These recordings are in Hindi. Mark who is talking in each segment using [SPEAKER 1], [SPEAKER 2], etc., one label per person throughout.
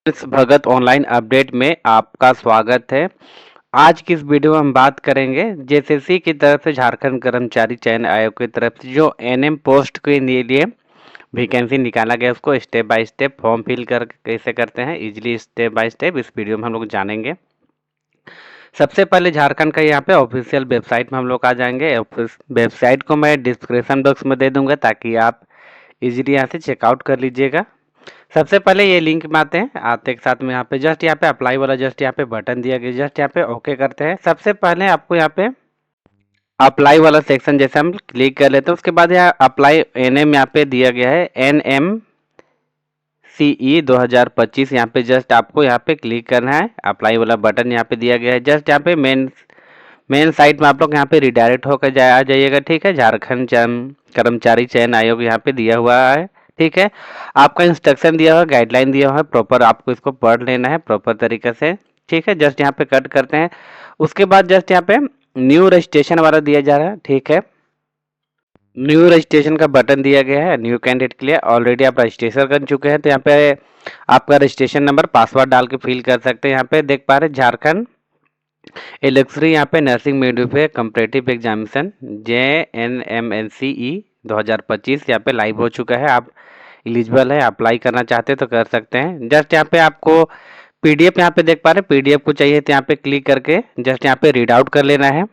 [SPEAKER 1] इस भगत ऑनलाइन अपडेट में आपका स्वागत है। आज की इस वीडियो में हम बात करेंगे जेएसएससी की तरफ से झारखंड कर्मचारी चयन आयोग की तरफ से जो एनएम पोस्ट के लिए वैकेंसी निकाला गया उसको step by step form fill कर कैसे करते हैं इजीली स्टेप बाय स्टेप इस वीडियो में हम लोग जानेंगे। सबसे पहले झारखंड का यहाँ पे ऑफिशियल वेबसाइट में हम लोग आ जाएंगे। वेबसाइट को मैं डिस्क्रिप्शन बॉक्स में दे दूंगा ताकि आप इजीली यहाँ से चेकआउट कर लीजिएगा। सबसे पहले ये लिंक में आते के साथ में यहाँ पे जस्ट यहाँ पे अप्लाई वाला जस्ट यहाँ पे बटन दिया गया, जस्ट यहाँ पे ओके करते हैं। सबसे पहले आपको यहाँ पे अप्लाई वाला सेक्शन जैसे हम क्लिक कर लेते हैं, उसके बाद यहाँ अप्लाई एनएम यहाँ पे दिया गया है NMCE 2025। यहाँ पे जस्ट आपको यहाँ पे क्लिक करना है। अप्लाई वाला बटन यहाँ पे दिया गया है। जस्ट यहाँ पे मेन साइट में आप लोग यहाँ पे रिडायरेक्ट होकर आ जाइएगा। ठीक है, झारखंड कर्मचारी चयन आयोग यहाँ पे दिया हुआ है। ठीक है, आपका इंस्ट्रक्शन दिया हुआ है, गाइडलाइन दिया हुआ है, प्रॉपर आपको इसको पढ़ लेना है प्रॉपर तरीके से। ठीक है, जस्ट यहाँ पे कट करते हैं। उसके बाद जस्ट यहाँ पे न्यू रजिस्ट्रेशन वाला दिया जा रहा है। ठीक है, न्यू रजिस्ट्रेशन का बटन दिया गया है न्यू कैंडिडेट के लिए। ऑलरेडी आप रजिस्ट्रेशन कर चुके हैं तो यहाँ पे आपका रजिस्ट्रेशन नंबर पासवर्ड डाल के फिल कर सकते हैं। यहाँ पे देख पा रहे झारखंड इलेक्ट्री यहाँ पे nursing midwifery comparative examination JNMCE 2025 यहाँ पे लाइव हो चुका है। आप एलिजिबल है, अप्लाई करना चाहते हैं तो कर सकते हैं। जस्ट यहाँ पे आपको पीडीएफ यहाँ पे देख पा रहे हैं, पीडीएफ को चाहिए तो यहाँ पे क्लिक करके जस्ट यहाँ पे रीड आउट कर लेना है।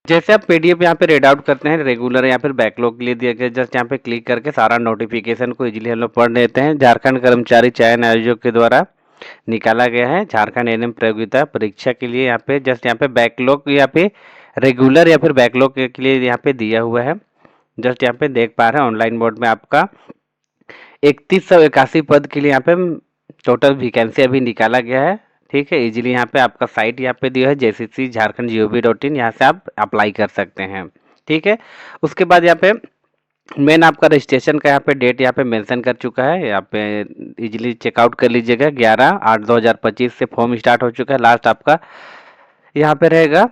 [SPEAKER 1] जैसे आप पीडीएफ यहाँ पे रीड आउट करते हैं, रेगुलर या फिर बैकलॉग के लिए दिया गया, जस्ट यहाँ पे क्लिक करके सारा नोटिफिकेशन को इजीली हम लोग पढ़ लेते हैं। झारखंड कर्मचारी चयन आयोग के द्वारा निकाला गया है झारखंड एनएम प्रतियोगिता परीक्षा के लिए। यहाँ पे जस्ट यहाँ पे बैकलॉग या पे रेगुलर या फिर बैकलॉग के लिए यहाँ पे दिया हुआ है। जस्ट यहाँ पे देख पा रहे हैं ऑनलाइन मोड में आपका 3181 पद के लिए यहाँ पे टोटल वैकेंसी अभी निकाला गया है। ठीक है, इजीली यहाँ पे आपका साइट यहाँ पे दिया है JCC झारखंड GOV.in, यहाँ से आप अप्लाई कर सकते हैं। ठीक है, उसके बाद यहाँ पे मेन आपका रजिस्ट्रेशन का यहाँ पे डेट यहाँ पे मेंशन कर चुका है। यहाँ पे इजीली चेकआउट कर लीजिएगा। 11/8/2025 से फॉर्म स्टार्ट हो चुका है। लास्ट आपका यहाँ पे रहेगा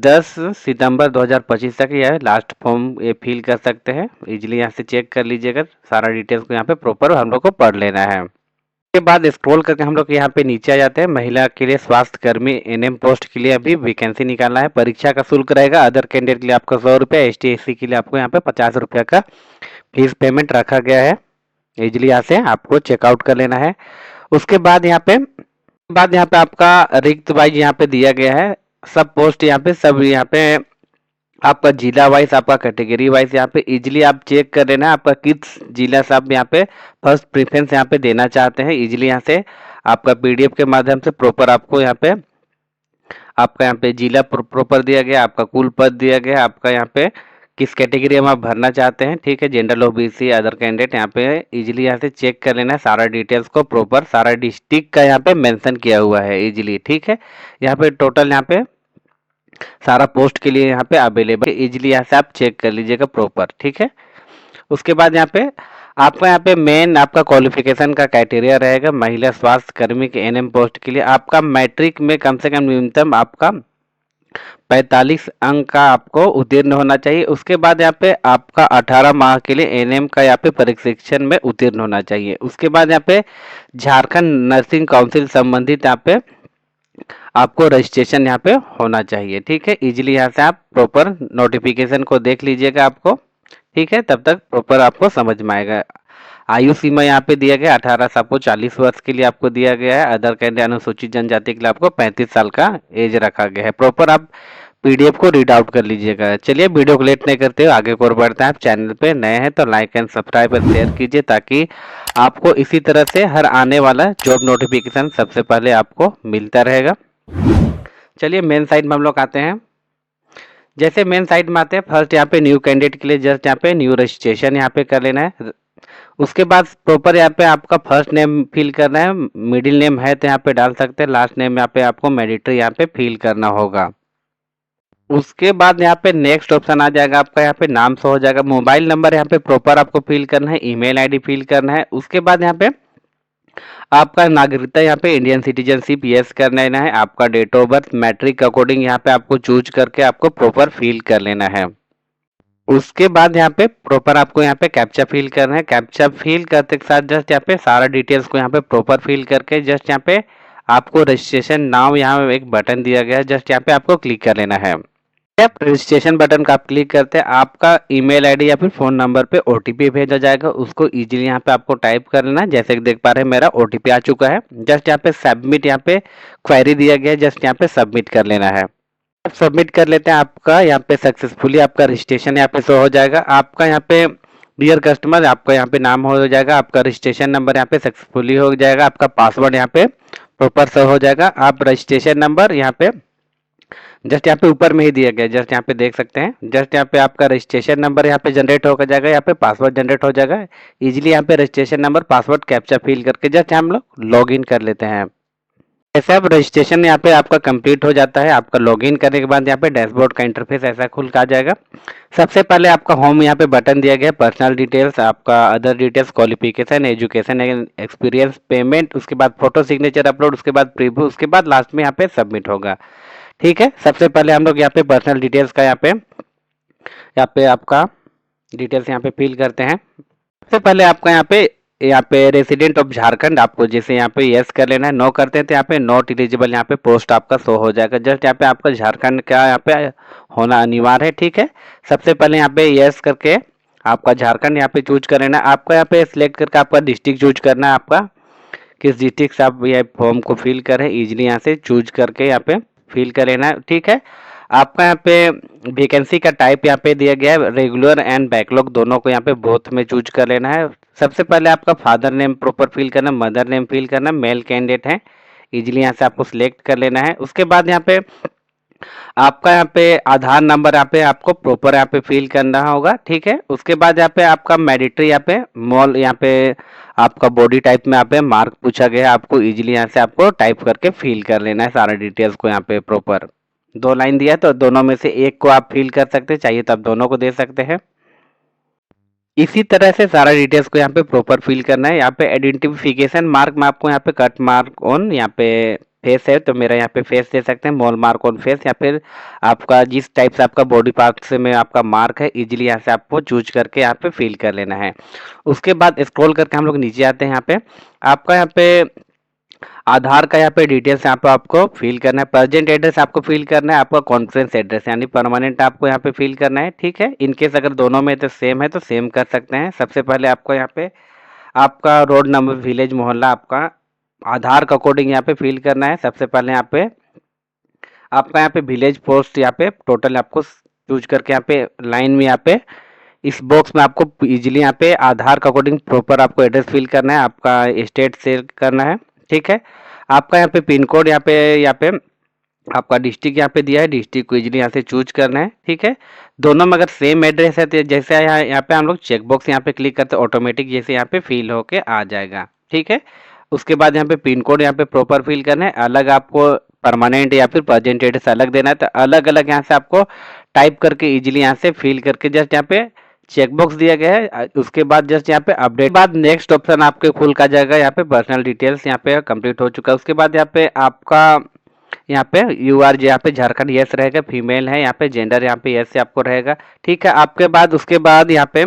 [SPEAKER 1] 10 सितंबर 2025 तक यह लास्ट फॉर्म ये फिल कर सकते हैं। इजीली यहाँ से चेक कर लीजिएगा। सारा डिटेल्स को यहाँ पे प्रॉपर हम लोग को पढ़ लेना है। के बाद स्क्रॉल करके हम लोग यहाँ पे नीचे आ जाते हैं। महिला के लिए स्वास्थ्य कर्मी एनएम पोस्ट के लिए अभी वैकेंसी निकालना है। परीक्षा का शुल्क रहेगा अदर कैंडिडेट के लिए आपका 100 रुपया, ST/SC के लिए आपको यहाँ पे 50 रुपया का फीस पेमेंट रखा गया है। इजीली यहाँ से आपको चेकआउट कर लेना है। उसके बाद यहाँ पे आपका रिक्त वाइज यहाँ पे दिया गया है सब पोस्ट। यहाँ पे सब यहाँ पे आपका जिला वाइज, आपका कैटेगरी वाइज यहाँ पे इजीली आप चेक कर लेना है आपका किस जिला से आप यहाँ पे फर्स्ट प्रेफरेंस यहाँ पे देना चाहते हैं। इजीली यहाँ से आपका पीडीएफ के माध्यम से प्रॉपर आपको यहाँ पे आपका यहाँ पे जिला प्रॉपर दिया गया, आपका कुल पद दिया गया, आपका यहाँ पे किस कैटेगरी में आप भरना चाहते हैं। ठीक है, जनरल OBC अदर कैंडिडेट यहाँ पे इजीली यहाँ से चेक कर लेना है। सारा डिटेल्स को प्रॉपर सारा डिस्ट्रिक्ट का यहाँ पे मेंशन किया हुआ है इजीली। ठीक है, यहाँ पे टोटल यहाँ पे सारा पोस्ट के लिए यहाँ पे अवेलेबल है। इजीली यहाँ से आप चेक कर लीजिएगा प्रॉपर। ठीक है, उसके बाद यहाँ पे आपका यहाँ पे मेन आपका क्वालिफिकेशन का क्राइटेरिया रहेगा महिला स्वास्थ्य कर्मी के एनएम पोस्ट के लिए। आपका मैट्रिक में कम से कम न्यूनतम आपका 45 अंक का आपको उत्तीर्ण होना चाहिए। उसके बाद यहाँ पे आपका 18 माह के लिए एनएम का यहाँ पे प्रशिक्षण में उत्तीर्ण होना चाहिए। उसके बाद यहाँ पे झारखंड नर्सिंग काउंसिल संबंधित यहाँ पे आपको रजिस्ट्रेशन यहाँ पे होना चाहिए। ठीक है, इजीली यहाँ से आप प्रॉपर नोटिफिकेशन को देख लीजिएगा आपको। ठीक है, तब तक प्रॉपर आपको समझ में आएगा। आयु सीमा यहाँ पे दिया गया 18 से आपको 40 वर्ष के लिए आपको दिया गया है। अदर कैंडिडेट अनुसूचित जनजाति के लिए आपको 35 साल का एज रखा गया है। प्रॉपर आप पीडीएफ को रीड आउट कर लीजिएगा। चलिए वीडियो को लेट नहीं करते हुए आगे को और बढ़ते हैं। आप चैनल पे नए हैं तो लाइक एंड सब्सक्राइब और शेयर कीजिए ताकि आपको इसी तरह से हर आने वाला जॉब नोटिफिकेशन सबसे पहले आपको मिलता रहेगा। चलिए मेन साइट में हम लोग आते हैं। जैसे मेन साइट में आते हैं फर्स्ट यहाँ पे न्यू कैंडिडेट के लिए जस्ट यहाँ पे न्यू रजिस्ट्रेशन यहाँ पे कर लेना है। उसके बाद प्रॉपर यहाँ पे आपका फर्स्ट नेम फिल करना है। मिडिल नेम है तो यहाँ पे डाल सकते हैं। लास्ट नेम यहाँ पे आपको मैंडेटरी यहाँ पे फिल करना होगा। उसके बाद यहाँ पे नेक्स्ट ऑप्शन आ जाएगा, आपका यहाँ पे नाम शो हो जाएगा। मोबाइल नंबर यहाँ पे प्रॉपर आपको फिल करना है। ईमेल आईडी फिल करना है। उसके बाद यहाँ पे आपका नागरिकता यहाँ पे इंडियन सिटीजनशिप यस कर लेना है। आपका date of birth matric according यहाँ पे आपको चूज करके आपको प्रॉपर फिल कर लेना है। उसके बाद यहाँ पे प्रॉपर आपको यहाँ पे कैप्चा फिल करना है। कैप्चा फिल करते के साथ जस्ट यहाँ पे सारा डिटेल्स को यहाँ पे प्रॉपर फिल करके जस्ट यहाँ पे आपको रजिस्ट्रेशन नाउ यहाँ एक बटन दिया गया है, जस्ट यहाँ पे आपको क्लिक कर लेना है। आप रजिस्ट्रेशन बटन का आप क्लिक करते हैं, आपका ईमेल आईडी या फिर फोन नंबर पे ओटीपी भेजा जाएगा, उसको इजीली यहाँ पे आपको टाइप कर लेना है। जैसे कि देख पा रहे हैं मेरा ओटीपी आ चुका है, जस्ट यहाँ पे सबमिट यहाँ पे क्वेरी दिया गया है, जस्ट यहाँ पे सबमिट कर लेना है। आप सबमिट कर लेते हैं, आपका यहाँ पे सक्सेसफुली आपका रजिस्ट्रेशन यहाँ पे शो हो जाएगा। आपका यहाँ पे डियर कस्टमर आपका यहाँ पे नाम हो जाएगा, आपका रजिस्ट्रेशन नंबर यहाँ पे सक्सेसफुली हो जाएगा, आपका पासवर्ड यहाँ पे प्रॉपर शो हो जाएगा। आप रजिस्ट्रेशन नंबर यहाँ पे जस्ट यहाँ पे ऊपर में ही दिया गया, जस्ट यहाँ पे देख सकते हैं, जस्ट यहाँ पे आपका रजिस्ट्रेशन नंबर यहाँ पे जनरेट होकर जाएगा, यहाँ पे पासवर्ड जनरेट हो जाएगा। इजीली यहाँ पे registration number password captcha fill करके जस्ट हम लोग लॉग इन कर लेते हैं। ऐसे अब रजिस्ट्रेशन यहाँ पे आपका कंप्लीट हो जाता है। आपका लॉगिन करने के बाद यहाँ पे डैशबोर्ड का इंटरफेस ऐसा खुल का आ जाएगा। सबसे पहले आपका होम यहाँ पे बटन दिया गया है, पर्सनल डिटेल्स, आपका other details, qualification, education, experience, payment, उसके बाद फोटो सिग्नेचर अपलोड, उसके बाद प्रीव्यू, उसके बाद लास्ट में यहाँ पे सबमिट होगा। ठीक है, सबसे पहले हम लोग यहाँ पे पर्सनल डिटेल्स का यहाँ पे आपका डिटेल्स यहाँ पे फिल करते हैं। सबसे पहले आपका यहाँ पे रेसिडेंट ऑफ झारखंड आपको जैसे यहाँ पे यस कर लेना है। नो करते हैं तो यहाँ पे नॉट एलिजिबल यहाँ पे पोस्ट आपका शो हो जाएगा। जस्ट यहाँ पे आपका झारखंड का यहाँ पे होना अनिवार्य है। ठीक है, सबसे पहले यहाँ पे यस करके आपका झारखंड यहाँ पे चूज कर लेना है। आपका यहाँ पे सिलेक्ट करके आपका डिस्ट्रिक्ट चूज करना है, आपका किस डिस्ट्रिक्ट से आप ये फॉर्म को फिल करें, इजिली यहाँ से चूज करके यहाँ पे फिल कर लेना है। ठीक है, आपका यहाँ पे वैकेंसी का टाइप यहाँ पे दिया गया है, रेगुलर एंड बैकलॉग दोनों को यहाँ पे बोथ में चूज कर लेना है। सबसे पहले आपका फादर नेम प्रॉपर फिल करना, मदर नेम फिल करना, मेल कैंडिडेट है, इजीली यहाँ से आपको सिलेक्ट कर लेना है। उसके बाद यहाँ पे आपका यहाँ पे आधार नंबर यहाँ पे आपको प्रॉपर यहाँ पे फिल करना होगा। ठीक है, उसके बाद यहाँ पे आपका मैडिटरी यहाँ पे मॉल यहाँ पे आपका बॉडी टाइप में यहाँ पे मार्क पूछा गया है, आपको इजीली यहाँ से आपको टाइप करके फिल कर लेना है सारा डिटेल्स को। यहाँ पे प्रॉपर 2 लाइन दिया है तो दोनों में से एक को आप फिल कर सकते हैं, चाहिए तो आप दोनों को दे सकते हैं। इसी तरह से सारा डिटेल्स को यहाँ पे प्रॉपर फिल करना है। यहाँ पे आइडेंटिफिकेशन मार्क में आपको यहाँ पे कट मार्क ऑन यहाँ पे फेस है तो मेरा यहाँ पे फेस दे सकते हैं, मॉल मार्क ऑन फेस, या फिर आपका जिस टाइप से आपका बॉडी पार्ट से में आपका मार्क है इजीली यहाँ से आपको चूज करके यहाँ पे फिल कर लेना है। उसके बाद स्क्रॉल करके हम लोग नीचे आते हैं। यहाँ पे आपका यहाँ पे आधार का यहाँ पे डिटेल्स यहाँ पे आपको फिल करना है, प्रेजेंट एड्रेस आपको फिल करना है, आपका कॉन्फ्रेंस एड्रेस यानी परमानेंट आपको यहाँ पे फिल करना है। ठीक है, इनकेस अगर दोनों में तो सेम है तो सेम कर सकते हैं। सबसे पहले आपको यहाँ पे आपका रोड नंबर, विलेज, मोहल्ला आपका आधार के अकॉर्डिंग यहाँ पे फिल करना है। सबसे पहले यहाँ पे आपका यहाँ पे विलेज पोस्ट यहाँ पे टोटल आपको चूज करके यहाँ पे लाइन में यहाँ पे इस बॉक्स में आपको इजीली यहाँ पे आधार के अकॉर्डिंग प्रॉपर आपको एड्रेस फिल करना है, आपका स्टेट सेलेक्ट करना है। ठीक है, आपका यहाँ पे पिन कोड यहाँ पे आपका डिस्ट्रिक्ट यहाँ पे दिया है, डिस्ट्रिक्ट को इजीली यहाँ से चूज करना है। ठीक है, दोनों में अगर सेम एड्रेस है तो जैसे यहाँ पे हम लोग चेक बॉक्स यहाँ पे क्लिक करते हैं, ऑटोमेटिक जैसे यहाँ पे फिल होके आ जाएगा। ठीक है, उसके बाद यहाँ पे पिन कोड यहाँ पे प्रॉपर फिल करना है, अलग आपको परमानेंट या फिर प्रेजेंट एड्रेस अलग देना है तो अलग अलग यहाँ से आपको टाइप करके इजीली यहाँ से फिल करके जस्ट यहाँ पे चेक बॉक्स दिया गया है। उसके बाद जस्ट यहाँ पे अपडेट बाद नेक्स्ट ऑप्शन आपके खुल का जाएगा। यहाँ पे पर्सनल डिटेल्स यहाँ पे कंप्लीट हो चुका है। उसके बाद यहाँ पे आपका यहाँ पे यूआर यहाँ पे झारखंड यस रहेगा, फीमेल है यहाँ पे, जेंडर यहाँ पे यस से आपको रहेगा। ठीक है, आपके बाद उसके बाद यहाँ पे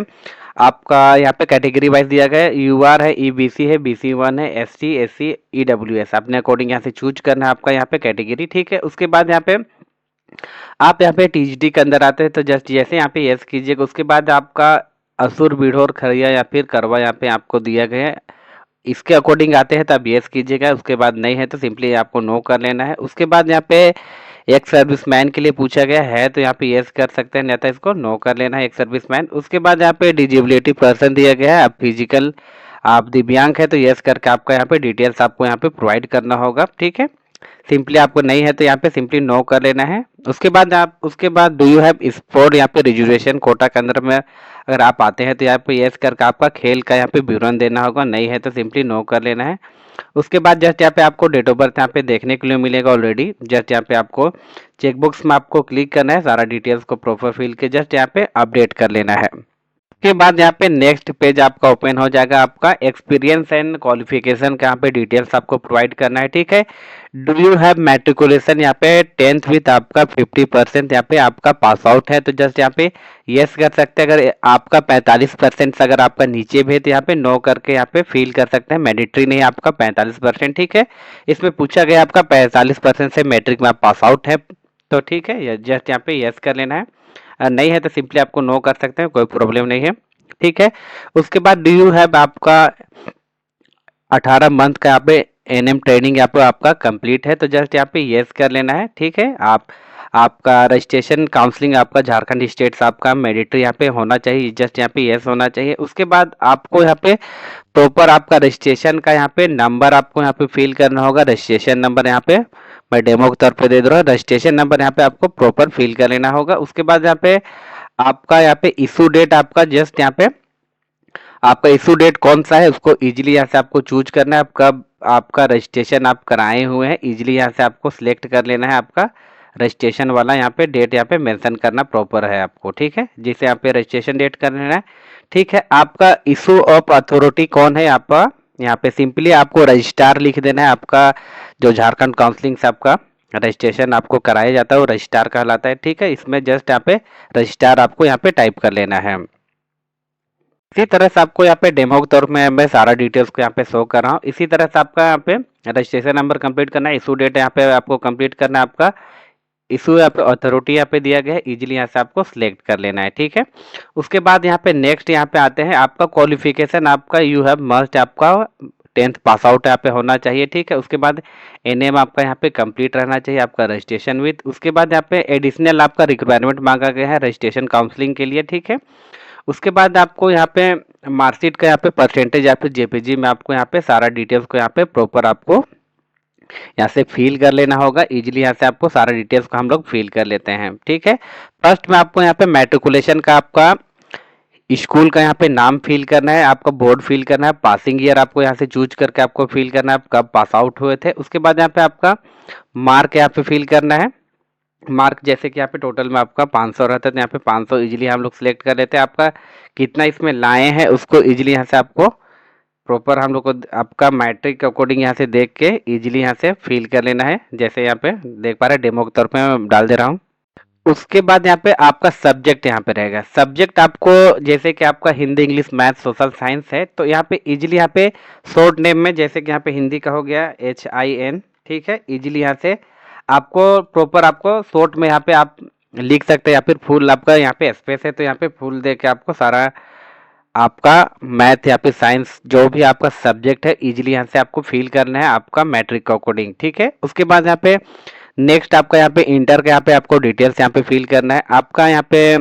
[SPEAKER 1] आपका यहाँ पे कैटेगरी वाइज दिया गया है, यूआर है, ईबीसी है, BC1 है, SC, SC, EWS अपने अकॉर्डिंग यहाँ से चूज करना है आपका यहाँ पे कैटेगरी। ठीक है, उसके बाद यहाँ पे आप यहाँ पे TGT के अंदर आते हैं तो जस्ट जैसे यहाँ पे यस कीजिएगा। उसके बाद आपका असुर, बिढ़ोर, खरिया या फिर करवा यहाँ पे आपको दिया गया है, इसके अकॉर्डिंग आते हैं तो आप यस कीजिएगा। उसके बाद नहीं है तो सिंपली आपको नो कर लेना है। उसके बाद यहाँ पे एक सर्विसमैन के लिए पूछा गया है तो यहाँ पे यस कर सकते हैं, नहीं तो इसको नो कर लेना है, एक सर्विसमैन। उसके बाद यहाँ पे डिजेबिलिटी पर्सन दिया गया है, आप फिजिकल आप दिव्यांग है तो यस करके आपका यहाँ पे डिटेल्स आपको यहाँ पे प्रोवाइड करना होगा। ठीक है, सिंपली आपको नहीं है तो यहाँ पे सिंपली नो कर लेना है। उसके बाद डू यू हैव स्पोर्ट यहाँ पे रिजर्वेशन कोटा के अंदर में अगर आप आते हैं तो यहाँ पे यस करके आपका खेल का यहाँ पे विवरण देना होगा, नहीं है तो सिंपली नो कर लेना है। उसके बाद जस्ट यहाँ पे आपको डेट ऑफ बर्थ यहाँ पे देखने के लिए मिलेगा ऑलरेडी, जस्ट यहाँ पे आपको चेकबॉक्स में आपको क्लिक करना है, सारा डिटेल्स को प्रॉपर फिल के जस्ट यहाँ पे अपडेट कर लेना है। के बाद यहाँ पे नेक्स्ट पेज आपका ओपन हो जाएगा। आपका एक्सपीरियंस एंड क्वालिफिकेशन का यहाँ पे डिटेल्स आपको प्रोवाइड करना है, ठीक है। डू यू हैव मैट्रिकुलेशन, यहाँ पे 10th विथ आपका 50%, यहाँ पे आपका पास आउट है तो जस्ट यहाँ पे यस कर सकते हैं। अगर आपका 45% अगर आपका नीचे भी है तो यहाँ पे नो करके यहाँ पे फिल कर सकते हैं। मैंडेटरी नहीं है आपका 45%, ठीक है। इसमें पूछा गया आपका 45% से मैट्रिक में आप पास आउट है तो ठीक है, जस्ट यहाँ पे यस कर लेना है। नहीं है तो सिंपली आपको नो कर सकते हैं, कोई प्रॉब्लम नहीं है, ठीक है। उसके बाद डू यू हैव आपका 18 मंथ का यहाँ पे एनएम ट्रेनिंग यहाँ पे आपका कंप्लीट है तो जस्ट यहाँ पे यस कर लेना है, ठीक है। आपका रजिस्ट्रेशन काउंसलिंग आपका झारखंड स्टेट आपका मैंडेटरी यहाँ पे होना चाहिए, जस्ट यहाँ पे यस होना चाहिए। उसके बाद आपको यहाँ पे प्रॉपर आपका रजिस्ट्रेशन का यहाँ पे नंबर आपको यहाँ पे फिल करना होगा। रजिस्ट्रेशन नंबर यहाँ पे मैं डेमो के तौर पे दे दे रहा हूँ। रजिस्ट्रेशन नंबर यहाँ पे आपको प्रॉपर फिल कर लेना होगा। उसके बाद यहाँ पे आपका यहाँ पे इशू डेट आपका जस्ट यहाँ पे आपका इशू डेट कौन सा है उसको इजीली यहाँ से आपको चूज करना है। आप कब आपका रजिस्ट्रेशन आप कराए हुए हैं इजीली यहाँ से आपको सिलेक्ट कर लेना है। आपका रजिस्ट्रेशन वाला यहाँ पे डेट यहाँ पे मेंशन करना प्रॉपर है आपको, ठीक है। जिसे यहाँ पे रजिस्ट्रेशन डेट कर लेना है, ठीक है। आपका इशू ऑफ अथॉरिटी कौन है आपका, यहाँ पे सिंपली आपको रजिस्ट्रार लिख देना है। आपका जो झारखंड काउंसलिंग से आपका रजिस्ट्रेशन आपको कराया जाता है वो रजिस्ट्रार कहलाता है, ठीक है। इसमें जस्ट यहाँ पे रजिस्ट्रार आपको यहाँ पे टाइप कर लेना है। इसी तरह से आपको यहाँ पे डेमो के तौर में मैं सारा डिटेल्स को यहाँ पे शो कर रहा हूँ। इसी तरह से आपका यहाँ पे रजिस्ट्रेशन नंबर कंप्लीट करना है, इशू डेट यहाँ पे आपको कंप्लीट करना है। आपका इशू यहाँ पे अथॉरिटी यहाँ पे दिया गया है, इजीली यहाँ से आपको सिलेक्ट कर लेना है, ठीक है। उसके बाद यहाँ पे नेक्स्ट यहाँ पे आते हैं आपका क्वालिफिकेशन। आपका यू हैव मस्ट आपका 10th पास आउट यहाँ पे होना चाहिए, ठीक है। उसके बाद एनएम आपका यहाँ पे कंप्लीट रहना चाहिए, आपका रजिस्ट्रेशन विथ। उसके बाद यहाँ पे एडिशनल आपका रिक्वायरमेंट मांगा गया है रजिस्ट्रेशन काउंसलिंग के लिए, ठीक है। उसके बाद आपको यहाँ पे मार्कशीट का यहाँ पे परसेंटेज या फिर जेपीजी में आपको यहाँ पे सारा डिटेल्स को यहाँ पे प्रॉपर आपको यहाँ से फिल कर लेना होगा। इजीली यहाँ से आपको सारा डिटेल्स को हम लोग फिल कर लेते हैं, ठीक है। फर्स्ट में आपको यहाँ पे मैट्रिकुलेशन का आपका स्कूल का यहाँ पे नाम फिल करना है, आपका बोर्ड फिल करना है, पासिंग ईयर आपको यहाँ से चूज करके आपको फिल करना है, आप कब पास आउट हुए थे। उसके बाद यहाँ पे आपका मार्क यहाँ पे फिल करना है। मार्क जैसे कि यहाँ पे टोटल में आपका 500 रहता है तो यहाँ पे 500 इजीली हम लोग सिलेक्ट कर लेते हैं। आपका कितना इसमें लाए हैं उसको इजीली यहाँ से आपको प्रॉपर हम लोग को आपका मैट्रिक के अकॉर्डिंग यहाँ से देख के इजीली यहाँ से फिल कर लेना है। जैसे यहाँ पे देख पा रहे हैं डेमो के तौर पे मैं डाल दे रहा हूँ। उसके बाद यहाँ पे आपका सब्जेक्ट यहाँ पे रहेगा। सब्जेक्ट आपको जैसे कि आपका Hindi English math social science है तो यहाँ पे इजीली यहाँ पे शॉर्ट नेम में जैसे कि यहाँ पे हिंदी का हो गया HIN, ठीक है। इजीली यहाँ से आपको प्रॉपर आपको शॉर्ट में यहाँ पे आप लिख सकते हैं या फिर फुल आपका यहाँ पे स्पेस है तो यहाँ पे फुल दे के आपको सारा आपका मैथ या फिर साइंस जो भी आपका सब्जेक्ट है इजीली यहाँ से आपको फिल करना है आपका मैट्रिक के अकॉर्डिंग, ठीक है। उसके बाद यहाँ पे नेक्स्ट आपका यहाँ पे इंटर का यहाँ पे आपको डिटेल्स यहाँ पे फिल करना है। आपका यहाँ पे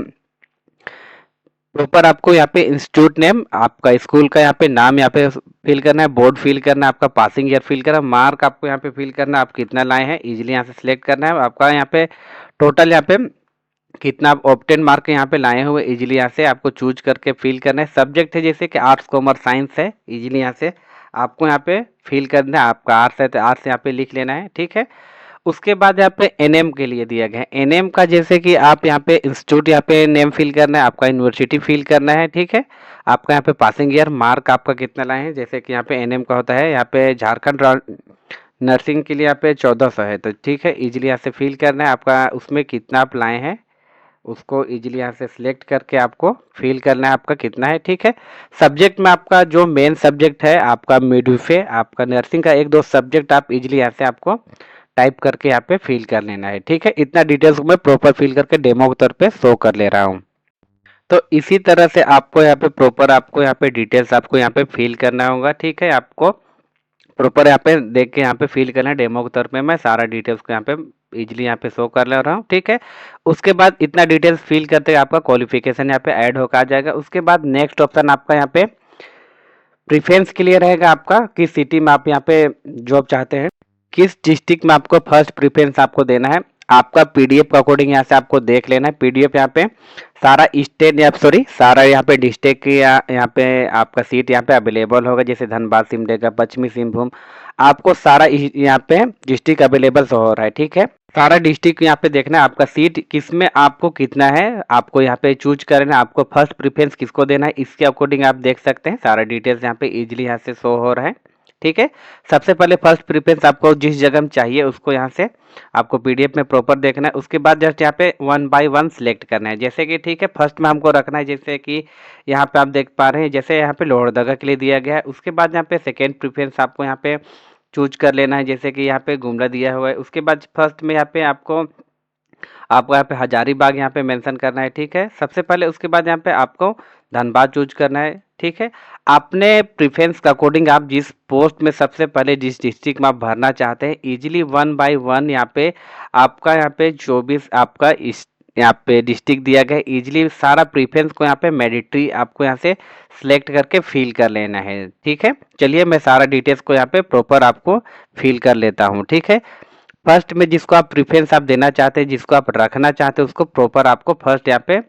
[SPEAKER 1] प्रॉपर आपको यहाँ पे इंस्टीट्यूट नेम आपका स्कूल का यहाँ पे नाम यहाँ पे फिल करना है, बोर्ड फिल करना है, आपका पासिंग ईयर फिल करना है, मार्क आपको यहाँ पे फिल करना है, आप कितना लाए हैं इजीली यहाँ से सिलेक्ट करना है। आपका यहाँ पे टोटल यहाँ पे कितना आप ऑप्टेन मार्क यहाँ पे लाए हुए इजीली यहाँ से आपको चूज करके फिल करना है। सब्जेक्ट है जैसे कि आर्ट्स कॉमर्स साइंस है इजीली यहाँ से आपको यहाँ पे फिल करना है। आपका आर्ट्स है तो आर्ट्स यहाँ पे लिख लेना है, ठीक है। उसके बाद यहाँ पे एनएम के लिए दिया गया है। एनएम का जैसे कि आप यहाँ पे इंस्टीट्यूट यहाँ पे नेम फिल करना है, आपका यूनिवर्सिटी फिल करना है, ठीक है। आपका यहाँ पे पासिंग ईयर मार्क आपका कितना लाए हैं जैसे कि यहाँ पे एनएम का होता है यहाँ पे झारखंड नर्सिंग के लिए यहाँ पे 1400 है तो ठीक है इजीली यहाँ से फिल करना है। आपका उसमें कितना आप लाए हैं उसको इजीली यहाँ से सिलेक्ट करके आपको फिल करना है आपका कितना है, ठीक है। सब्जेक्ट में आपका जो मेन सब्जेक्ट है आपका मिडविफे आपका नर्सिंग का 1-2 सब्जेक्ट आप इजीली यहाँ से आपको टाइप करके यहाँ पे फिल कर लेना है, ठीक है। इतना डिटेल्स मैं प्रॉपर फिल करके डेमो के तौर पे शो कर ले रहा हूँ। तो इसी तरह से आपको यहाँ पे प्रॉपर आपको यहाँ पे डिटेल्स आपको यहाँ पे फिल करना होगा, ठीक है। आपको प्रॉपर यहाँ पे देख के यहाँ पे फिल करना है। डेमो के तौर पे मैं सारा डिटेल्स को यहाँ पे इजीली यहाँ पे शो कर ले रहा हूँ, ठीक है। उसके बाद इतना डिटेल्स फिल करते आपका क्वालिफिकेशन यहाँ पे ऐड होकर आ जाएगा। उसके बाद नेक्स्ट ऑप्शन आपका यहाँ पे प्रीफरेंस के लिए रहेगा आपका किस सिटी में आप यहाँ पे जॉब चाहते हैं, किस डिस्ट्रिक्ट में आपको फर्स्ट प्रीफरेंस आपको देना है। आपका पीडीएफ के अकॉर्डिंग यहाँ से आपको देख लेना है। पीडीएफ यहाँ पे सारा स्टेट या सॉरी सारा यहाँ पे डिस्ट्रिक्ट की यहाँ पे आपका सीट यहाँ पे अवेलेबल होगा। जैसे धनबाद सिमडेगा पश्चिमी सिंहभूम आपको सारा यहाँ पे डिस्ट्रिक्ट अवेलेबल हो रहा है, ठीक है। सारा डिस्ट्रिक्ट यहाँ पे देखना है, आपका सीट किस में आपको कितना है, आपको यहाँ पे चूज करना है, आपको फर्स्ट प्रेफरेंस किसको देना है, इसके अकॉर्डिंग आप देख सकते हैं। सारा डिटेल्स यहाँ पे इजीली यहाँ से शो हो रहा है। ठीक है, सबसे पहले फर्स्ट प्रेफरेंस आपको जिस जगह में चाहिए उसको यहाँ से आपको पीडीएफ में प्रॉपर देखना है। उसके बाद जस्ट यहाँ पे वन बाय वन सिलेक्ट करना है, जैसे कि ठीक है फर्स्ट में हमको रखना है, जैसे कि यहाँ पे आप देख पा रहे हैं जैसे यहाँ पे लोहरदगा के लिए दिया गया है। उसके बाद यहाँ पे सेकेंड प्रेफरेंस आपको यहाँ पे चूज कर लेना है, जैसे कि यहाँ पे गुमला दिया हुआ है। उसके बाद फर्स्ट में यहाँ पे आपको आपको यहाँ पे हजारीबाग यहाँ पे मेंशन करना है। ठीक है, सबसे पहले उसके बाद यहाँ पे आपको धनबाद चूज करना है। ठीक है, अपने प्रेफरेंस के अकॉर्डिंग आप जिस पोस्ट में सबसे पहले जिस डिस्ट्रिक्ट में आप भरना चाहते हैं इजीली वन बाय वन यहाँ पे आपका यहाँ पे 24 आपका यहाँ पे डिस्ट्रिक्ट दिया गया है। इजीली सारा प्रेफरेंस को यहाँ पे मैंडेटरी आपको यहाँ से सिलेक्ट करके फिल कर लेना है। ठीक है, चलिए मैं सारा डिटेल्स को यहाँ पे प्रॉपर आपको फिल कर लेता हूँ। ठीक है, फर्स्ट में जिसको आप प्रेफरेंस आप देना चाहते हैं, जिसको आप रखना चाहते हैं, उसको प्रॉपर आपको फर्स्ट यहाँ पे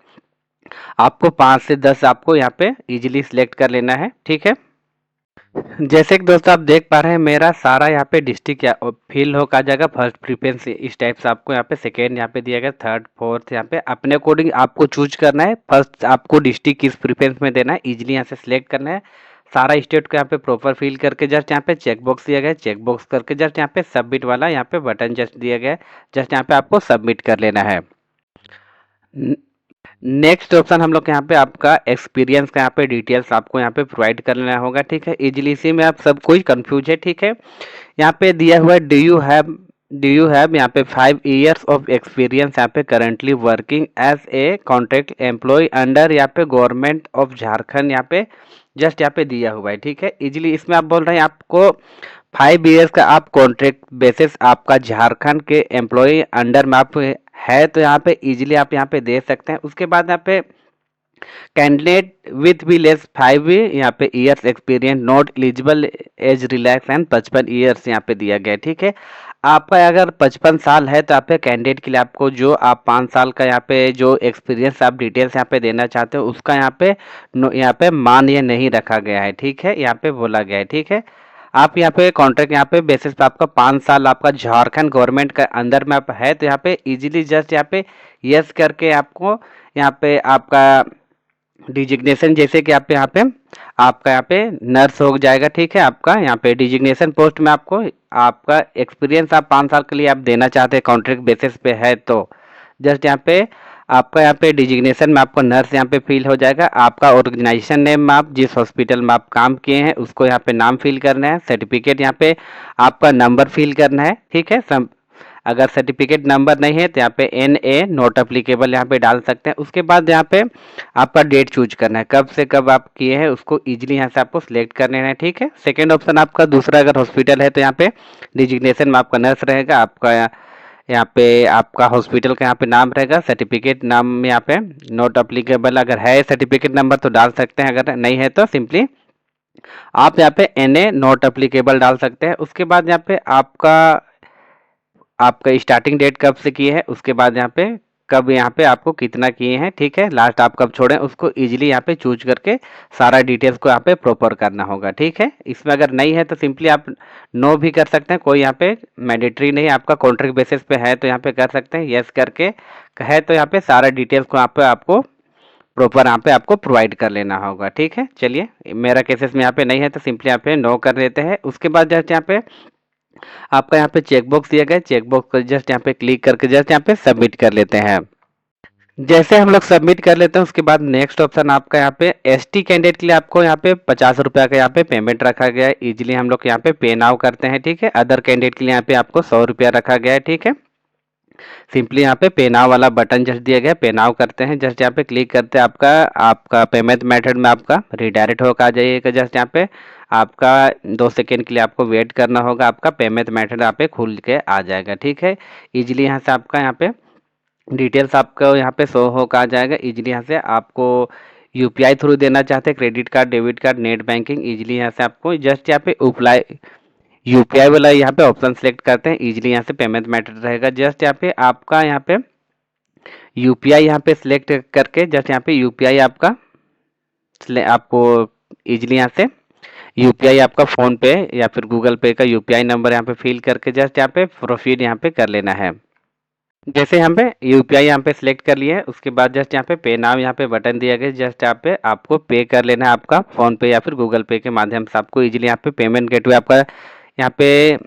[SPEAKER 1] आपको 5 से 10 आपको यहाँ पे इजीली सिलेक्ट कर लेना है। ठीक है, जैसे कि दोस्तों आप देख पा रहे हैं मेरा सारा यहाँ पे डिस्ट्रिक्ट फिल हो का जाएगा। फर्स्ट प्रेफरेंस इस टाइप से आपको यहाँ पे, सेकेंड यहाँ पे दिया गया, थर्ड फोर्थ यहाँ पे अपने अकॉर्डिंग आपको चूज करना है। फर्स्ट आपको डिस्ट्रिक्ट किस प्रेफरेंस में देना है इजीली यहाँ से सिलेक्ट करना है। सारा स्टेट को यहाँ पे प्रॉपर फिल करके जस्ट यहाँ पे चेक बॉक्स दिया गया है, चेक बॉक्स करके जस्ट यहाँ पे सबमिट वाला यहाँ पे बटन जस्ट दिया गया है, जस्ट यहाँ पे आपको सबमिट कर लेना है। नेक्स्ट ऑप्शन हम लोग यहाँ पे आपका एक्सपीरियंस का यहाँ पे डिटेल्स आपको यहाँ पे प्रोवाइड कर लेना होगा। ठीक है, इजीली इसी में आप सब कुछ कंफ्यूज है। ठीक है, यहाँ पे दिया हुआ है डू यू हैव यहाँ पे 5 years ऑफ एक्सपीरियंस यहाँ पे currently working as a contract employ under यहाँ पे गवर्नमेंट ऑफ झारखंड यहाँ पे जस्ट यहाँ पे दिया हुआ है। ठीक है, इजीली इसमें आप बोल रहे हैं आपको 5 years का आप कॉन्ट्रैक्ट बेसिस आपका झारखंड के एम्प्लॉय अंडर में आप है, तो यहाँ पे इजीली आप यहाँ पे दे सकते हैं। उसके बाद यहाँ पे कैंडिडेट विथ भी लेस 5 यहाँ पे years experience not eligible age relax and 55 years यहाँ पे दिया गया है। ठीक है, आपका अगर 55 साल है तो आप कैंडिडेट के लिए आपको जो आप 5 साल का यहाँ पे जो एक्सपीरियंस आप डिटेल्स यहाँ पे देना चाहते हो उसका यहाँ पे मान ये नहीं रखा गया है। ठीक है, यहाँ पे बोला गया है। ठीक है, आप यहाँ पे कॉन्ट्रैक्ट यहाँ पे बेसिस पे आपका 5 साल आपका झारखंड गवर्नमेंट का अंदर में आप है, तो यहाँ पे इजीली जस्ट यहाँ पे यस करके आपको यहाँ पे आपका डिजिग्नेशन, जैसे कि आप यहाँ पे आपका यहाँ पे नर्स हो जाएगा। ठीक है, आपका यहाँ पे डिजिग्नेशन पोस्ट में आपको आपका एक्सपीरियंस आप 5 साल के लिए आप देना चाहते हैं कॉन्ट्रैक्ट बेसिस पे है, तो जस्ट यहाँ पे आपका यहाँ पे डिजिग्नेशन में आपको नर्स यहाँ पे फिल हो जाएगा। आपका ऑर्गेनाइजेशन नेम में आप जिस हॉस्पिटल में आप काम किए हैं उसको यहाँ पे नाम फिल करना है। सर्टिफिकेट यहाँ पे आपका नंबर फिल करना है। ठीक है, अगर सर्टिफिकेट नंबर नहीं है तो यहाँ पे NA नॉट अप्लीकेबल यहाँ पे डाल सकते हैं। उसके बाद यहाँ पे आपका डेट चूज करना है, कब से कब आप किए हैं उसको इजीली यहाँ से आपको सिलेक्ट कर लेना है। ठीक है, सेकेंड ऑप्शन आपका दूसरा अगर हॉस्पिटल है तो यहाँ पे डिजिग्नेशन में आपका नर्स रहेगा, आपका यहाँ पे आपका हॉस्पिटल का यहाँ पे नाम रहेगा। सर्टिफिकेट नाम में यहाँ पे नॉट अप्लीकेबल अगर है सर्टिफिकेट नंबर तो डाल सकते हैं, अगर नहीं है तो सिंपली आप यहाँ पे NA नॉट अप्लीकेबल डाल सकते हैं। उसके बाद यहाँ पे आपका स्टार्टिंग डेट कब से किए हैं, उसके बाद यहाँ पे कब यहाँ पे आपको कितना किए हैं। ठीक है, लास्ट आप कब छोड़ें उसको इजीली यहाँ पे चूज करके सारा डिटेल्स को यहाँ पे प्रॉपर करना होगा। ठीक है, इसमें अगर नहीं है तो सिंपली आप नो भी कर सकते हैं, कोई यहाँ पे मैंडेटरी नहीं, आपका कॉन्ट्रैक्ट बेसिस पे है तो यहाँ पे कर सकते हैं। यस करके है तो यहाँ पे सारा डिटेल्स को यहाँ पे आपको प्रॉपर यहाँ पे आपको प्रोवाइड कर लेना होगा। ठीक है, चलिए मेरा केसेस में यहाँ पे नहीं है तो सिंपली यहाँ पे नो कर देते हैं। उसके बाद जस्ट यहाँ पे आपका यहाँ पे चेक बॉक्स दिया गया है, चेक बॉक्स को जस्ट यहाँ पे क्लिक करके जस्ट यहाँ पे सबमिट कर लेते हैं। जैसे हम लोग सबमिट कर लेते हैं उसके बाद नेक्स्ट ऑप्शन आपका यहाँ पे ST कैंडिडेट के लिए आपको यहाँ पे 50 रुपया का यहाँ पे पेमेंट रखा गया है। इजीली हम लोग यहाँ पे पे नाउ करते हैं। ठीक है, अदर कैंडिडेट के लिए यहाँ पे आपको 100 रुपया रखा गया है। ठीक है, सिंपली यहाँ पे पे नाउ वाला बटन जस्ट दिया गया है, पे नाउ करते हैं, जस्ट यहाँ पे क्लिक करते हैं, आपका पेमेंट मेथड में आपका रिडायरेक्ट होकर आ जाइएगा। जस्ट यहाँ पे आपका 2 सेकेंड के लिए आपको वेट करना होगा, आपका पेमेंट मेथड यहाँ पे खुल के आ जाएगा। ठीक है, इजीली यहाँ से आपका यहाँ पे डिटेल्स आपको यहाँ पे शो होकर आ जाएगा। इजीली यहाँ से आपको UPI थ्रू देना चाहते हैं, credit card, debit card, net banking, easily यहाँ से आपको जस्ट यहाँ पे अप्लाई UPI वाला यहाँ पे ऑप्शन सेलेक्ट करते हैं। इजीली यहाँ से पेमेंट मेथड रहेगा, जस्ट यहाँ पे आपका यहाँ पे UPI यहाँ पे सिलेक्ट करके जस्ट यहाँ पे UPI आपका आपको इजीली यहाँ से UPI आपका फोन पे या फिर गूगल पे का UPI नंबर यहाँ पे फिल करके जस्ट यहाँ पे प्रोसीड यहाँ पे कर लेना है। जैसे यहाँ पे यूपीआई यहाँ पे सिलेक्ट कर लिए, उसके बाद जस्ट यहाँ पे नाउ यहाँ पे बटन दिया गया, जस्ट यहाँ पे आपको पे कर लेना है आपका फोन पे या फिर गूगल पे के माध्यम से। आपको इजीली यहाँ पे पेमेंट गेटवे आपका यहाँ पे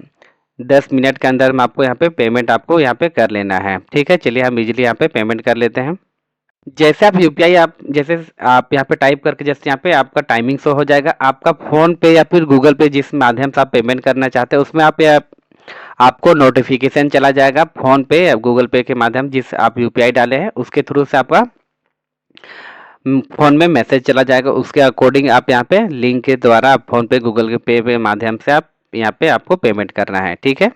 [SPEAKER 1] 10 मिनट के अंदर में आपको यहाँ पे पेमेंट आपको यहाँ पे कर लेना है। ठीक है, चलिए हम इजीली यहाँ पे पेमेंट कर लेते हैं। जैसे आप यूपीआई आप जैसे आप यहाँ पे टाइप करके जैसे यहाँ पे आपका टाइमिंग शो हो जाएगा, आपका फोन पे या फिर गूगल पे जिस माध्यम से आप पेमेंट करना चाहते हैं उसमें आपको नोटिफिकेशन चला जाएगा फोन पे या गूगल पे के माध्यम जिस आप यूपीआई डाले हैं उसके थ्रू से आपका फोन में मैसेज चला जाएगा। उसके अकॉर्डिंग आप यहाँ पे लिंक के द्वारा आप फोन पे गूगल पे के माध्यम से आप यहाँ पे आपको पेमेंट करना है। ठीक है,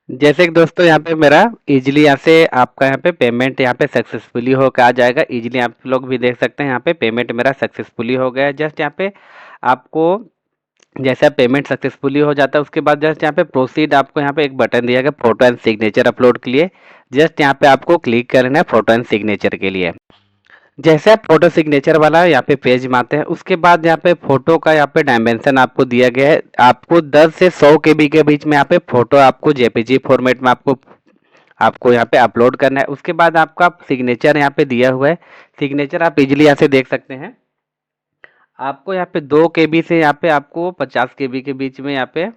[SPEAKER 1] जैसे कि दोस्तों यहाँ पे मेरा इजीली यहाँ से आपका यहाँ पे पेमेंट यहाँ पे सक्सेसफुली होकर आ जाएगा। इजीली आप लोग भी देख सकते हैं यहाँ पे पेमेंट मेरा सक्सेसफुली हो गया है। जस्ट यहाँ पे आपको जैसे पेमेंट सक्सेसफुली हो जाता है उसके बाद जस्ट यहाँ पे प्रोसीड आपको यहाँ पे एक बटन दिया गया फोटो एंड सिग्नेचर अपलोड के लिए। जस्ट यहाँ पे आपको क्लिक करना है फोटो एंड सिग्नेचर के लिए। जैसे आप फोटो सिग्नेचर वाला यहाँ पे पेज में आते हैं उसके बाद यहाँ पे फोटो का यहाँ पे डायमेंशन आपको दिया गया है। आपको 10 से 100 केबी के बीच में यहाँ पे फोटो आपको जेपीजी फॉर्मेट में आपको आपको यहाँ पे अपलोड करना है। उसके बाद आपका सिग्नेचर यहाँ पे दिया हुआ है, सिग्नेचर आप इजीली यहाँ से देख सकते हैं। आपको यहाँ पे 2 केबी से यहाँ पे आपको 50 केबी के बीच में यहाँ पे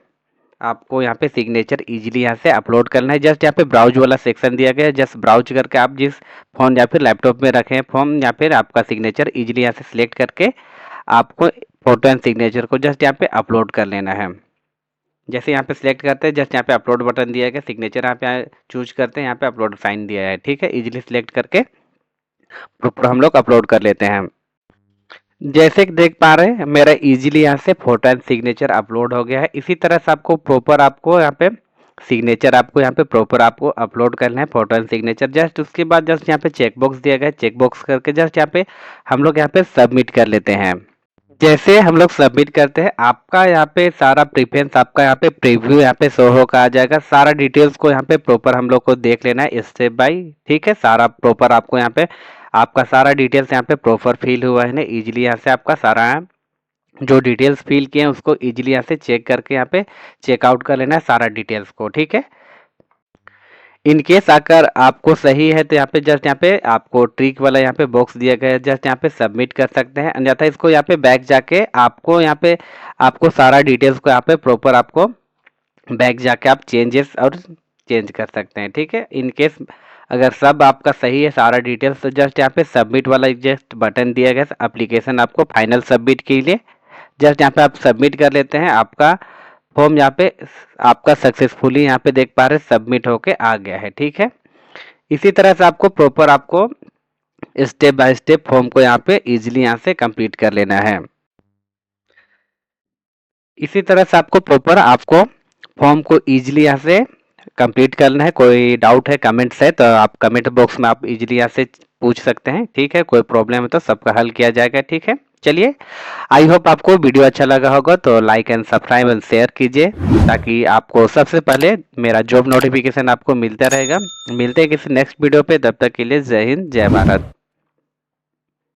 [SPEAKER 1] आपको यहाँ पे सिग्नेचर इजीली यहाँ से अपलोड करना है। जस्ट यहाँ पे ब्राउज वाला सेक्शन दिया गया है, जस्ट ब्राउज करके आप जिस फोन या फिर लैपटॉप में रखें फॉर्म या फिर आपका सिग्नेचर इजीली यहाँ से सिलेक्ट करके आपको फोटो एंड सिग्नेचर को जस्ट यहाँ पे अपलोड कर लेना है। जैसे यहाँ पे सिलेक्ट करते हैं जस्ट यहाँ पे अपलोड बटन दिया गया, सिग्नेचर यहाँ पे चूज करते हैं, यहाँ पे अपलोड साइन दिया है। ठीक है, इजीली सिलेक्ट करके हम लोग अपलोड कर लेते हैं। जैसे कि देख पा रहे हैं मेरा इजीली यहाँ से फोटो एंड सिग्नेचर अपलोड हो गया है। इसी तरह से आपको प्रॉपर आपको यहाँ पे सिग्नेचर आपको यहाँ पे प्रॉपर आपको अपलोड करना है फोटो एंड सिग्नेचर। जस्ट उसके बाद जस्ट यहाँ पे चेक बॉक्स दिया गया है, चेक बॉक्स करके जस्ट यहाँ पे हम लोग यहाँ पे सबमिट कर लेते हैं। जैसे हम लोग सबमिट करते हैं आपका यहाँ पे सारा प्रेफरेंस आपका यहाँ पे प्रीव्यू यहाँ पे शो होकर आ जाएगा। सारा डिटेल्स को यहाँ पे प्रॉपर हम लोग को देख लेना है स्टेप बाय। ठीक है, सारा प्रॉपर आपको यहाँ पे आपका सारा डिटेल्स यहाँ पे प्रॉपर फिल हुआ है ना। इजीली यहाँ से आपका सारा जो डिटेल्स फिल किए हैं उसको इजीली यहाँ से चेक करके यहाँ पे चेकआउट कर लेना है सारा डिटेल्स को। ठीक है, इन केस अगर आपको सही है तो यहाँ पे जस्ट यहाँ पे आपको ट्रिक वाला यहाँ पे बॉक्स दिया गया है, जस्ट यहाँ पे सबमिट कर सकते हैं। अन्यथा इसको यहाँ पे बैक जाके आपको यहाँ पे आपको सारा डिटेल्स को यहाँ पे प्रॉपर आपको बैक जाके आप चेंजेस और चेंज कर सकते हैं। ठीक है, इन केस अगर सब आपका सही है सारा डिटेल्स तो जस्ट यहाँ पे सबमिट वाला जस्ट बटन दिया गया है एप्लीकेशन आपको फाइनल सबमिट के लिए। जस्ट यहाँ पे आप सबमिट कर लेते हैं, आपका फॉर्म यहाँ पे आपका सक्सेसफुली यहाँ पे देख पा रहे सबमिट होके आ गया है। ठीक है, इसी तरह से आपको प्रॉपर आपको स्टेप बाय स्टेप फॉर्म को यहाँ पे इजीली यहाँ से कंप्लीट कर लेना है। इसी तरह से आपको प्रॉपर आपको फॉर्म को इजीली यहाँ से कंप्लीट करना है। कोई डाउट है कमेंट्स है तो आप कमेंट बॉक्स में आप इजीली यहाँ से पूछ सकते हैं। ठीक है, कोई प्रॉब्लम है तो सबका हल किया जाएगा। ठीक है, चलिए आई होप आपको वीडियो अच्छा लगा होगा तो like and subscribe and share कीजिए ताकि आपको सबसे पहले मेरा जॉब नोटिफिकेशन आपको मिलता रहेगा। मिलते हैं किसी नेक्स्ट वीडियो पे, तब तक के लिए जय हिंद जय भारत।